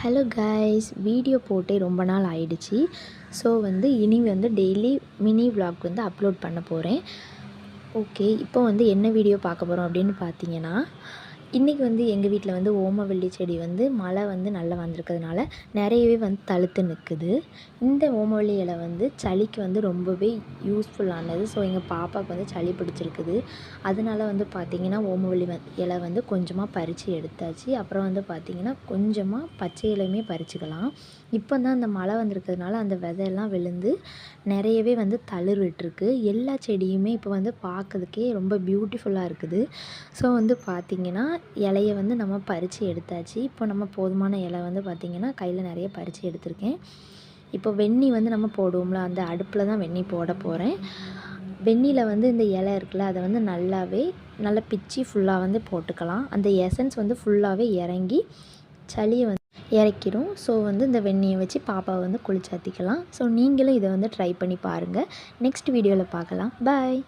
Hello guys, video போட்டே ரொம்ப நாள் ஆயிடுச்சு. ஸோ இனி டெய்லி மினி விலாக் அப்லோட் பண்ண போகிறேன். ஓகே, இப்போ என்ன வீடியோ பார்க்க போகிறோம் அப்படின்னு பார்த்தீங்கன்னா, இன்றைக்கி எங்கள் வீட்டில் ஓமவல்லி செடி மழை நல்லா வந்திருக்கிறதுனால நிறையவே தழுத்து நிற்குது. இந்த ஓமவல்லி இலை சளிக்கு ரொம்பவே யூஸ்ஃபுல்லானது. ஸோ எங்கள் பாப்பாவுக்கு சளி பிடிச்சிருக்குது. அதனால பார்த்திங்கன்னா ஓமவல்லி இலை கொஞ்சமாக பறித்து எடுத்தாச்சு. அப்புறம் பார்த்திங்கன்னா கொஞ்சமாக பச்சை இலையுமே பறிச்சுக்கலாம். இப்போ தான் அந்த மழை வந்திருக்கிறதுனால அந்த விதையெல்லாம் விழுந்து நிறையவே தளிர் விட்டுருக்கு. எல்லா செடியுமே இப்போ பார்க்கறதுக்கே ரொம்ப பியூட்டிஃபுல்லாக இருக்குது. ஸோ பார்த்திங்கன்னா இலையை நம்ம பறித்து எடுத்தாச்சு. இப்போ நம்ம போதுமான இலை பார்த்திங்கன்னா கையில் நிறைய பறித்து எடுத்திருக்கேன். இப்போ வெந்நி நம்ம போடுவோம்ல, அந்த அடுப்பில் தான் வெந்நி போட போகிறேன். வெந்நியில் இந்த இலை இருக்குல்ல, அதை நல்லா பிச்சு ஃபுல்லாக போட்டுக்கலாம். அந்த எசன்ஸ் ஃபுல்லாகவே இறங்கி சளியை இறக்கிடும். ஸோ இந்த வெந்நியை வச்சு பாப்பாவை குளிச்சாத்திக்கலாம். ஸோ நீங்களும் இதை ட்ரை பண்ணி பாருங்கள். நெக்ஸ்ட் வீடியோவில் பார்க்கலாம். பாய்.